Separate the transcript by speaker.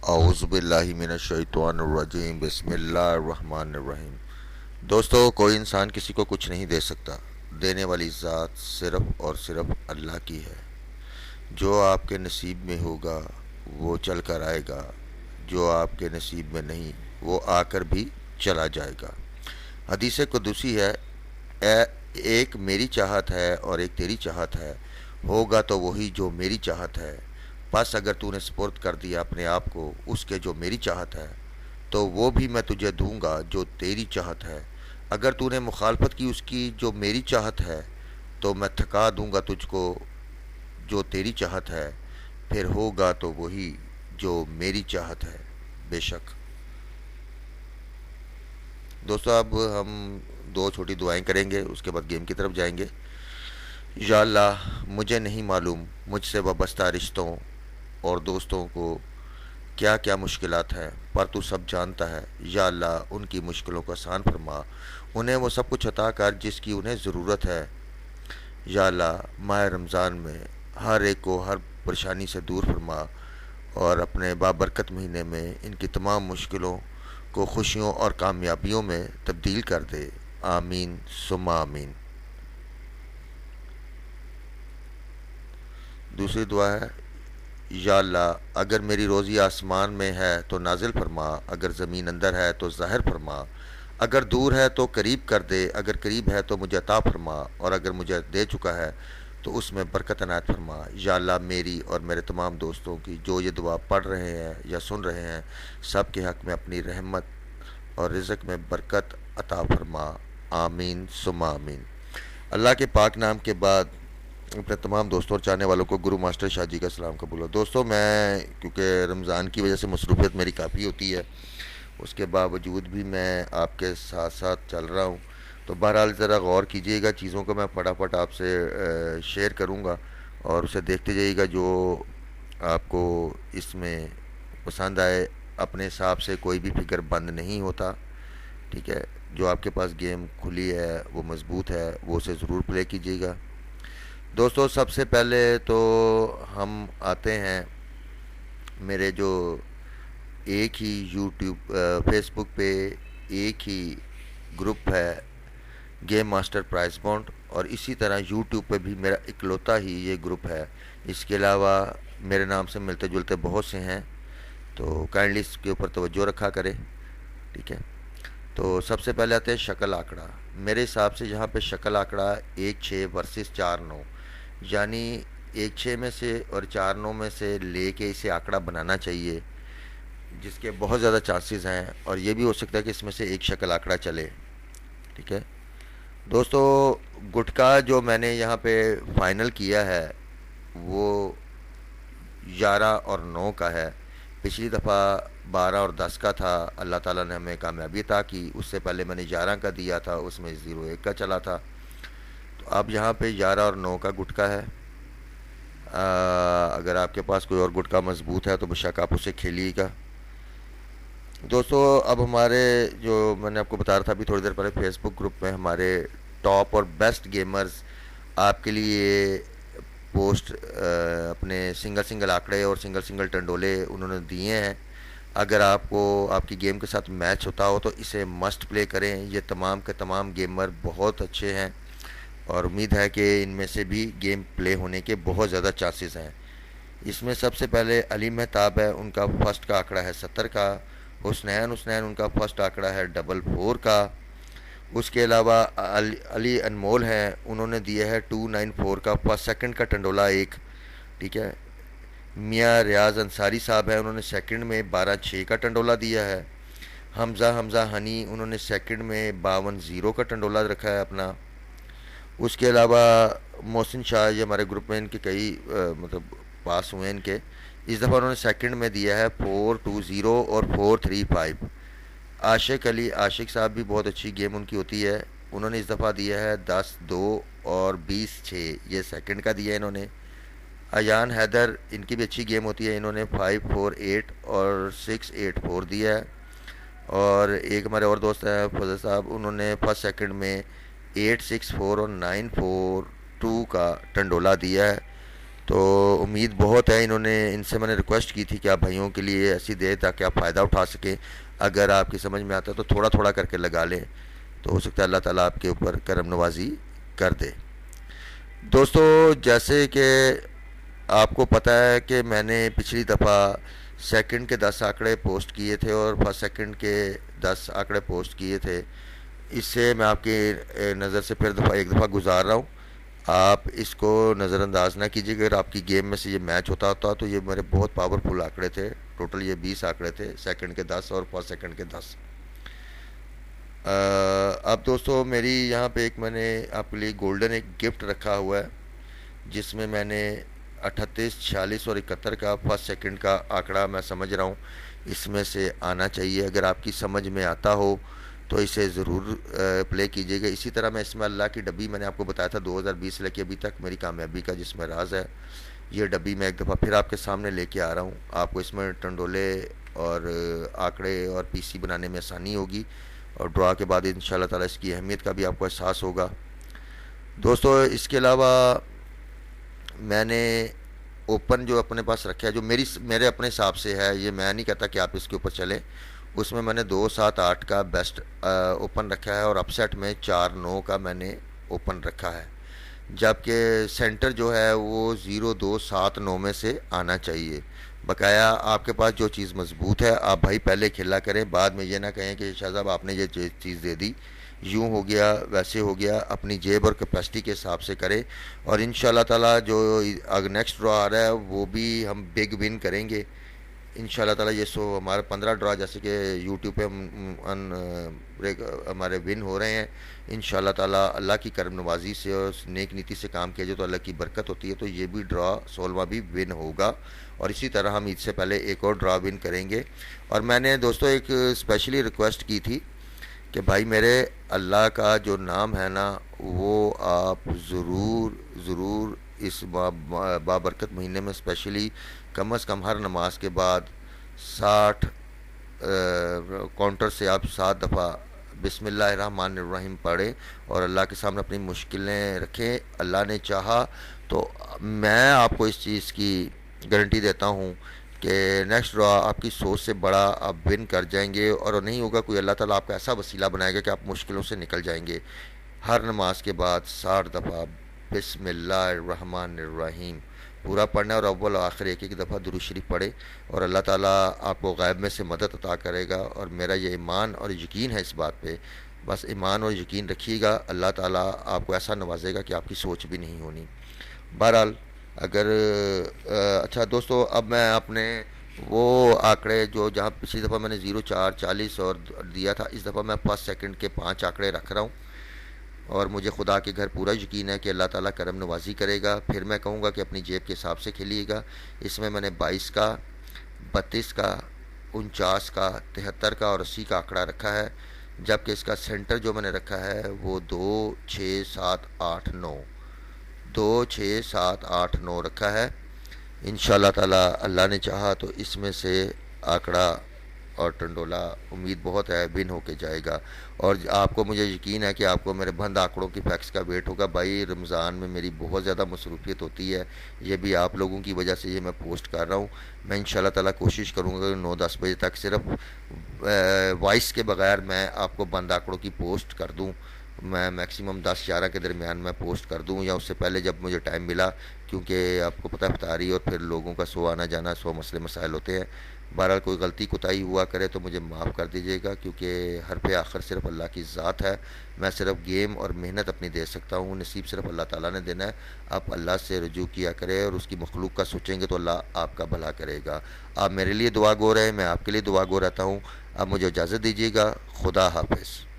Speaker 1: औज़ुबिल्लाहि मिनश्शैतानिर्रजीम बिस्मिल्लाहिर्रहमानिर्रहीम। दोस्तों, कोई इंसान किसी को कुछ नहीं दे सकता। देने वाली ज़ात सिर्फ़ और सिर्फ़ अल्लाह की है। जो आपके नसीब में होगा वो चल कर आएगा, जो आपके नसीब में नहीं वो आकर भी चला जाएगा। हदीस कुदूसी है, ए, एक मेरी चाहत है और एक तेरी चाहत है, होगा तो वही जो मेरी चाहत है। बस अगर तूने स्पुर्द कर दिया अपने आप को उसके जो मेरी चाहत है, तो वो भी मैं तुझे दूंगा जो तेरी चाहत है। अगर तूने मुखालफत की उसकी जो मेरी चाहत है, तो मैं थका दूंगा तुझको जो तेरी चाहत है। फिर होगा तो वही जो मेरी चाहत है, बेशक। दोस्तों, अब हम दो छोटी दुआएं करेंगे, उसके बाद गेम की तरफ जाएंगे। या अल्लाह, मुझे नहीं मालूम मुझसे वाबस्ता रिश्तों और दोस्तों को क्या क्या मुश्किलात हैं, पर तू सब जानता है। या अल्लाह, उनकी मुश्किलों को आसान फरमा, उन्हें वो सब कुछ अता कर जिसकी उन्हें ज़रूरत है। या अल्लाह, माह रमज़ान में हर एक को हर परेशानी से दूर फरमा और अपने बाबरकत महीने में इनकी तमाम मुश्किलों को खुशियों और कामयाबियों में तब्दील कर दे। आमीन सुम्मा आमीन। दूसरी दुआ है, या अल्लाह, अगर मेरी रोज़ी आसमान में है तो नाजिल फरमा, अगर ज़मीन अंदर है तो ज़ाहिर फरमा, अगर दूर है तो करीब कर दे, अगर करीब है तो मुझे अता फरमा, और अगर मुझे दे चुका है तो उसमें बरकत अनायत फरमा। या अल्लाह, मेरी और मेरे तमाम दोस्तों की जो ये दुआ पढ़ रहे हैं या सुन रहे हैं, सब के हक़ में अपनी रहमत और रिज़्क़ में बरकत अता फरमा। आमीन सुम्मा आमीन। अल्लाह के पाक नाम के बाद अपने तमाम दोस्तों और चाहने वालों को गुरु मास्टर शाह जी का सलाम कबूल हो। दोस्तों, मैं क्योंकि रमज़ान की वजह से मसरूफियत मेरी काफ़ी होती है, उसके बावजूद भी मैं आपके साथ साथ चल रहा हूँ। तो बहरहाल ज़रा गौर कीजिएगा, चीज़ों को मैं फटाफट आपसे शेयर करूँगा और उसे देखते जाइएगा जो आपको इसमें पसंद आए। अपने हिसाब से कोई भी फिक्र बंद नहीं होता, ठीक है। जो आपके पास गेम खुली है वो मज़बूत है, वो उसे ज़रूर प्ले कीजिएगा। दोस्तों, सबसे पहले तो हम आते हैं मेरे जो एक ही यूट्यूब फेसबुक पे एक ही ग्रुप है, गेम मास्टर प्राइस बॉन्ड, और इसी तरह यूट्यूब पे भी मेरा इकलौता ही ये ग्रुप है। इसके अलावा मेरे नाम से मिलते जुलते बहुत से हैं, तो काइंडली इसके ऊपर तवज्जो रखा करें, ठीक है। तो सबसे पहले आते हैं शक्ल आंकड़ा। मेरे हिसाब से यहाँ पे शक्ल आंकड़ा 1-6 वर्सेस 4-9, यानी 1-6 में से और 4-9 में से लेके इसे आंकड़ा बनाना चाहिए, जिसके बहुत ज़्यादा चांसेस हैं, और ये भी हो सकता है कि इसमें से एक शक्ल आंकड़ा चले, ठीक है। दोस्तों, गुटका जो मैंने यहाँ पे फाइनल किया है वो 11 और 9 का है। पिछली दफ़ा 12 और 10 का था, अल्लाह ताला ने हमें कामयाबी अता की। उससे पहले मैंने 11 का दिया था, उसमें 0-1 का चला था। तो अब यहाँ पे 11 और 9 का गुटका है। अगर आपके पास कोई और गुटका मजबूत है तो बेशक आप उसे खेलिएगा। दोस्तों, अब हमारे जो मैंने आपको बता रहा था अभी थोड़ी देर पहले, फेसबुक ग्रुप में हमारे टॉप और बेस्ट गेमर्स आपके लिए पोस्ट अपने सिंगल सिंगल आंकड़े और सिंगल सिंगल टंडोले उन्होंने दिए हैं। अगर आपको आपकी गेम के साथ मैच होता हो तो इसे मस्ट प्ले करें। ये तमाम के तमाम गेमर बहुत अच्छे हैं और उम्मीद है कि इनमें से भी गेम प्ले होने के बहुत ज़्यादा चांसेस हैं। इसमें सबसे पहले अली महताब है, उनका फर्स्ट का आंकड़ा है 70 का। हुसनैन हुसनैन उनका फर्स्ट आंकड़ा है 444 का। उसके अलावा अली अनमोल हैं, उन्होंने दिया है 294 का फर्स्ट सेकंड का टंडोला एक, ठीक है। मियाँ रियाज अंसारी साहब हैं, उन्होंने सेकंड में 12-6 का टंडोला दिया है। हमज़ा हनी, उन्होंने सेकंड में 52-0 का टंडोला रखा है अपना। उसके अलावा मोहसिन शाह, ये हमारे ग्रुप में इनके कई मतलब पास हुए इनके, इस दफ़ा उन्होंने सेकंड में दिया है 4-2-0 और 4-3-5। आशिक अली, आशिक साहब भी बहुत अच्छी गेम उनकी होती है, उन्होंने इस दफ़ा दिया है 10-2 और 20-6, ये सेकंड का दिया है इन्होंने। अयान हैदर, इनकी भी अच्छी गेम होती है, इन्होंने 5-4-8 और 6-8-4 दिया है। और एक हमारे और दोस्त हैं फजल साहब, उन्होंने फर्स्ट सेकंड में 8-6-4 और 9-4-2 का टंडोला दिया है। तो उम्मीद बहुत है, इनसे मैंने रिक्वेस्ट की थी कि आप भाइयों के लिए ऐसी दे ताकि आप फ़ायदा उठा सकें। अगर आपकी समझ में आता है तो थोड़ा थोड़ा करके लगा लें, तो हो सकता है अल्लाह ताला आपके ऊपर करम नवाजी कर दे। दोस्तों, जैसे कि आपको पता है कि मैंने पिछली दफ़ा सेकंड के 10 आंकड़े पोस्ट किए थे और फर्स्ट सेकंड के 10 आंकड़े पोस्ट किए थे। इससे मैं आपकी नज़र से फिर एक दफ़ा गुजार रहा हूँ। आप इसको नज़रअंदाज ना कीजिए। अगर आपकी गेम में से ये मैच होता होता तो ये मेरे बहुत पावरफुल आंकड़े थे। टोटल ये 20 आंकड़े थे, सेकंड के 10 और फर्स्ट सेकंड के 10। अब दोस्तों, मेरी यहाँ पे एक मैंने आपके लिए गोल्डन एक गिफ्ट रखा हुआ है, जिसमें मैंने 38, 46 और 71 का फर्स्ट सेकंड का आंकड़ा मैं समझ रहा हूँ इसमें से आना चाहिए। अगर आपकी समझ में आता हो तो इसे ज़रूर प्ले कीजिएगा। इसी तरह मैं इसमें अल्लाह की डब्बी, मैंने आपको बताया था 2020 से लेकर अभी तक मेरी कामयाबी का जिसमें राज है, ये डब्बी मैं एक दफ़ा फिर आपके सामने लेके आ रहा हूँ। आपको इसमें टंडोले और आंकड़े और पीसी बनाने में आसानी होगी, और ड्रा के बाद इंशाल्लाह ताला इसकी अहमियत का भी आपको एहसास होगा। दोस्तों, इसके अलावा मैंने ओपन जो अपने पास रखा है, जो मेरे अपने हिसाब से है, ये मैं नहीं कहता कि आप इसके ऊपर चलें, उसमें मैंने 2, 7, 8 का बेस्ट ओपन रखा है और अपसेट में 4, 9 का मैंने ओपन रखा है। जबकि सेंटर जो है वो 0, 2, 7, 9 में से आना चाहिए। बकाया आपके पास जो चीज़ मजबूत है आप भाई पहले खेला करें, बाद में ये ना कहें कि शाह साहब आपने ये चीज़ दे दी, यूँ हो गया वैसे हो गया। अपनी जेब और कैपेसिटी के हिसाब से करें, और इंशाल्लाह ताला जो अगर नेक्स्ट ड्रॉ आ रहा है वो भी हम बिग विन करेंगे इंशाल्लाह ताला। ये हमारे 15 ड्रा जैसे कि यूट्यूब पे ब्रेक हमारे विन हो रहे हैं। इंशाल्लाह ताला अल्लाह की करम नवाजी से और नेक नीति से काम किया जाए तो अल्लाह की बरकत होती है। तो ये भी ड्रा 16वां भी विन होगा, और इसी तरह हम ईद से पहले एक और ड्रा विन करेंगे। और मैंने दोस्तों एक स्पेशली रिक्वेस्ट की थी कि भाई मेरे अल्लाह का जो नाम है ना, वो आप ज़रूर ज़रूर इस बाबरकत महीने में स्पेशली कम अज़ कम हर नमाज के बाद 60 काउंटर से आप 7 दफ़ा बिस्मिल्लाहिर्रहमानिर्रहीम पढ़ें और अल्लाह के सामने अपनी मुश्किलें रखें। अल्लाह ने चाहा तो मैं आपको इस चीज़ की गारंटी देता हूँ कि नेक्स्ट ड्रॉ आपकी सोच से बड़ा आप विन कर जाएंगे, और नहीं होगा कोई, अल्लाह ताला आपका ऐसा वसीला बनाएगा कि आप मुश्किलों से निकल जाएंगे। हर नमाज के बाद 60 दफ़ा बिस्मिल्लाहिर्रहमानिर्रहीम पूरा पढ़ना है, और अव्वल आखिर एक एक दफ़ा दुरूद शरीफ पढ़े, और अल्लाह ताला आपको गैब में से मदद अता करेगा। और मेरा ये ईमान और यकीन है इस बात पे, बस ईमान और यकीन रखिएगा, अल्लाह ताला आपको ऐसा नवाजेगा कि आपकी सोच भी नहीं होनी। बहरहाल अगर अच्छा दोस्तों, अब मैं अपने वो आंकड़े जो जहाँ पिछली दफ़ा मैंने 0, 4, 40 और दिया था, इस दफ़ा मैं फर्स्ट सेकंड के 5 आंकड़े रख रहा हूँ, और मुझे खुदा के घर पूरा यकीन है कि अल्लाह ताला करम नवाजी करेगा। फिर मैं कहूँगा कि अपनी जेब के हिसाब से खेलिएगा। इसमें मैंने 22 का, 32 का, 49 का, 73 का और 80 का आंकड़ा रखा है। जबकि इसका सेंटर जो मैंने रखा है वो 2, 6, 7, 8, 9, 2, 6, 7, 8, 9 रखा है। इंशाल्लाह ताला अल्लाह ने चाहा तो इसमें से आंकड़ा और टंडोला उम्मीद बहुत है विन होके जाएगा। और आपको मुझे यकीन है कि आपको मेरे बंद आंकड़ों की फैक्स का वेट होगा। भाई रमज़ान में मेरी बहुत ज़्यादा मसरूफियत होती है, ये भी आप लोगों की वजह से ये मैं पोस्ट कर रहा हूँ। मैं इंशाल्लाह ताला कोशिश करूँगा कि 9-10 बजे तक सिर्फ वॉइस के बगैर मैं आपको बंद आंकड़ों की पोस्ट कर दूँ। मैं मैक्सिमम 10-11 के दरमियान मैं पोस्ट कर दूँ, या उससे पहले जब मुझे टाइम मिला, क्योंकि आपको पता है इफ्तारी और फिर लोगों का सो आना जाना, 100 मसले मसाइल होते हैं। बहरहाल कोई गलती कोताही हुआ करे तो मुझे माफ़ कर दीजिएगा, क्योंकि हर पे आखिर सिर्फ अल्लाह की ज़ात है। मैं सिर्फ गेम और मेहनत अपनी दे सकता हूँ, नसीब सिर्फ अल्लाह ताला ने देना है। आप अल्लाह से रुजू किया करें और उसकी मखलूक का सोचेंगे तो अल्लाह आपका भला करेगा। आप मेरे लिए दुआ गो रहे हैं, मैं आपके लिए दुआ गो रहता हूँ। अब मुझे इजाज़त दीजिएगा। खुदा हाफिज़।